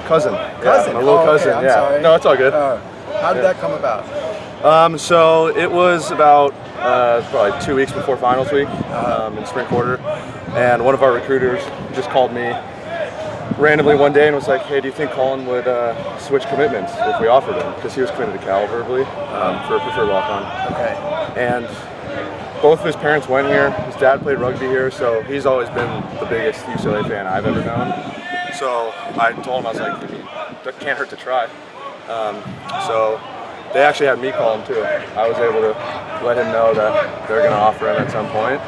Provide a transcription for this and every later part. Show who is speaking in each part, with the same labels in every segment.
Speaker 1: Cousin.
Speaker 2: Cousin?
Speaker 1: Yeah, my little cousin,
Speaker 2: I'm
Speaker 1: yeah.
Speaker 2: sorry.
Speaker 1: No, it's all good.
Speaker 2: How did that come about?
Speaker 1: So it was about probably 2 weeks before finals week in spring quarter, and one of our recruiters just called me randomly one day and was like, "Hey, do you think Collin would switch commitments if we offered him?" Because he was committed to Cal verbally for a preferred walk-on.
Speaker 2: Okay.
Speaker 1: And both of his parents went here. His dad played rugby here, so he's always been the biggest UCLA fan I've ever known. So I told him, I was like, "That can't hurt to try." So they actually had me call him too. I was able to let him know that they're going to offer him at some point.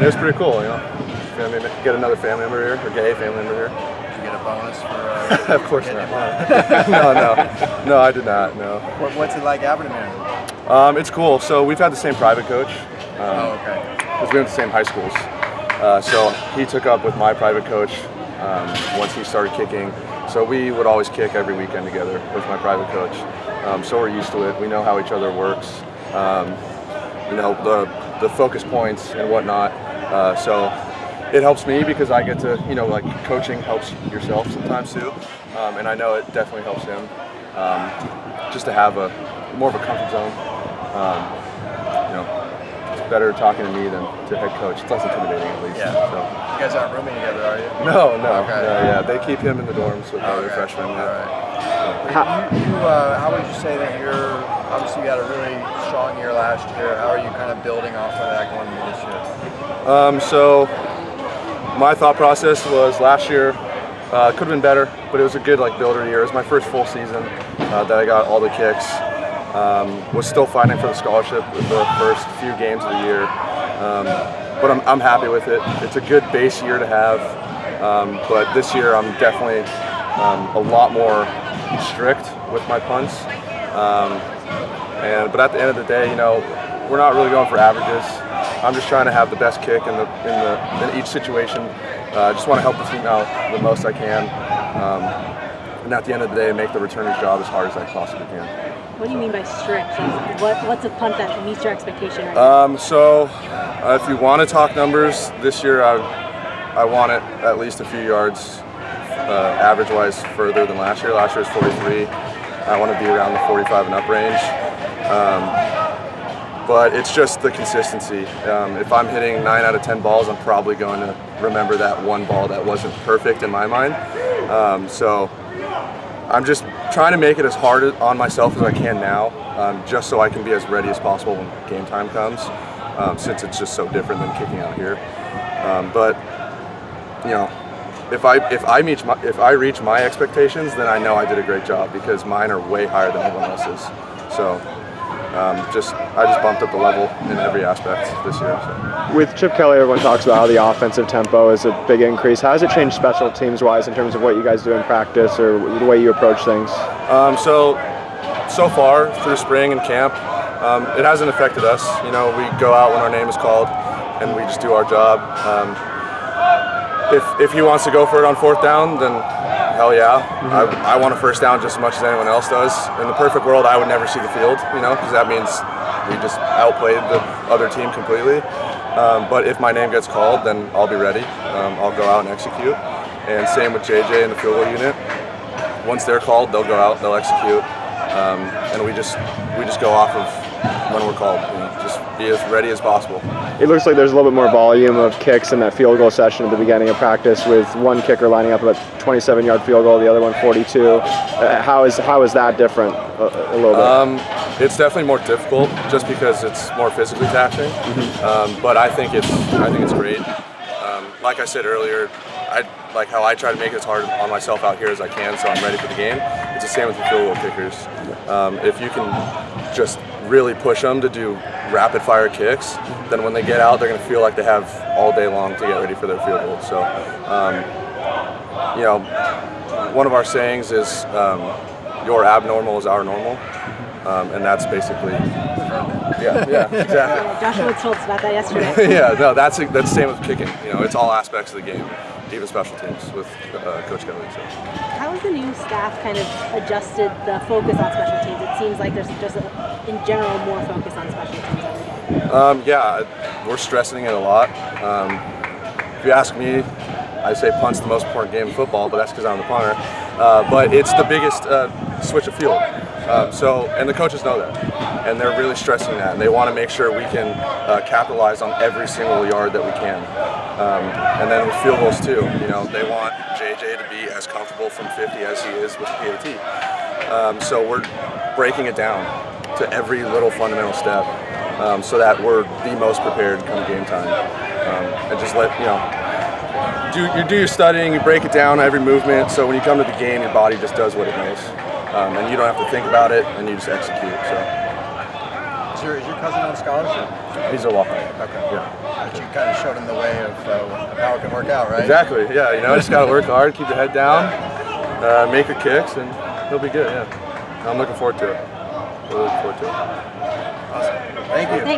Speaker 1: It was pretty cool, you know. Get another family member here, or gay family member here.
Speaker 2: Did you get a bonus for?
Speaker 1: Of course not. No, I did not. No.
Speaker 2: What's it like having him here?
Speaker 1: It's cool. So we've had the same private coach.
Speaker 2: Okay.
Speaker 1: Because we went to the same high schools. So he took up with my private coach once he started kicking. So we would always kick every weekend together with my private coach. So we're used to it. We know how each other works. You know, the focus points and whatnot. So it helps me because I get to, you know, like coaching helps yourself sometimes too. And I know it definitely helps him just to have more of a comfort zone. You know, it's better talking to me than to head coach. It's less intimidating at least.
Speaker 2: Yeah.
Speaker 1: So.
Speaker 2: You guys aren't rooming together, are you?
Speaker 1: No.
Speaker 2: Okay.
Speaker 1: No, yeah, they keep him in the dorms with other freshmen.
Speaker 2: All right. How would you say that obviously you had a really strong year last year. How are you kind of building off of that going into this year?
Speaker 1: So my thought process was last year could have been better, but it was a good builder year. It was my first full season that I got all the kicks. Was still fighting for the scholarship with the first few games of the year, but I'm happy with it. It's a good base year to have, but this year I'm definitely a lot more strict with my punts. But at the end of the day, you know, we're not really going for averages. I'm just trying to have the best kick in each situation. I just want to help the team out the most I can, and at the end of the day, make the returner's job as hard as I possibly can.
Speaker 3: What do you mean by strict? What's a punt that meets your expectation right now?
Speaker 1: So if you want to talk numbers, this year I want it at least a few yards average-wise further than last year. Last year was 43. I want to be around the 45 and up range. But it's just the consistency. If I'm hitting 9 out of 10 balls, I'm probably going to remember that one ball that wasn't perfect in my mind. So I'm just trying to make it as hard on myself as I can now, just so I can be as ready as possible when game time comes, since it's just so different than kicking out here. But you know, if I reach my expectations, then I know I did a great job because mine are way higher than everyone else's. So I just bumped up the level in every aspect this year. So.
Speaker 4: With Chip Kelly, everyone talks about how the offensive tempo is a big increase. How has it changed special teams-wise in terms of what you guys do in practice or the way you approach things?
Speaker 1: So far through spring and camp, it hasn't affected us. You know, we go out when our name is called, and we just do our job. If he wants to go for it on 4th down, then hell yeah. I want a first down just as much as anyone else does. In the perfect world, I would never see the field, you know, because that means we just outplayed the other team completely. But if my name gets called, then I'll be ready. I'll go out and execute. And same with JJ and the field goal unit. Once they're called, they'll go out, they'll execute. And we just go off of when we're called. You know, just be as ready as possible.
Speaker 4: It looks like there's a little bit more volume of kicks in that field goal session at the beginning of practice, with one kicker lining up about 27-yard field goal, the other one 42. How is that different a little bit?
Speaker 1: It's definitely more difficult just because it's more physically taxing. But I think it's great. Like I said earlier, I like how I try to make it as hard on myself out here as I can, so I'm ready for the game. It's the same with the field goal kickers. If you can just really push them to do rapid fire kicks, then when they get out, they're going to feel like they have all day long to get ready for their field goal. So, you know, one of our sayings is, your abnormal is our normal. And that's basically, yeah, exactly.
Speaker 3: Joshua told us about that yesterday.
Speaker 1: Yeah, no, that's the same with kicking. You know, it's all aspects of the game, even special teams with Coach Kelly. So.
Speaker 3: How has the new staff kind of adjusted the focus on special teams? It seems like there's just, in general, more focus on special teams every day.
Speaker 1: Yeah, we're stressing it a lot. If you ask me, I say punt's the most important game in football, but that's because I'm the punter. But it's the biggest switch of field. And the coaches know that, and they're really stressing that, and they want to make sure we can capitalize on every single yard that we can. And then with field goals too, they want JJ to be as comfortable from 50 as he is with the PAT. So we're breaking it down to every little fundamental step, so that we're the most prepared come game time. And just you do your studying, you break it down every movement, so when you come to the game, your body just does what it knows. And you don't have to think about it, and you just execute. So.
Speaker 2: Is your cousin on scholarship?
Speaker 1: He's a walk-on.
Speaker 2: Okay.
Speaker 1: Yeah.
Speaker 2: But you kind of showed him the way of how it can work out, right?
Speaker 1: Exactly. Yeah. Just gotta work hard, keep your head down, make your kicks, and he'll be good. Yeah. I'm looking forward to it. Really looking forward to it.
Speaker 2: Awesome. Thank you.
Speaker 3: Thanks.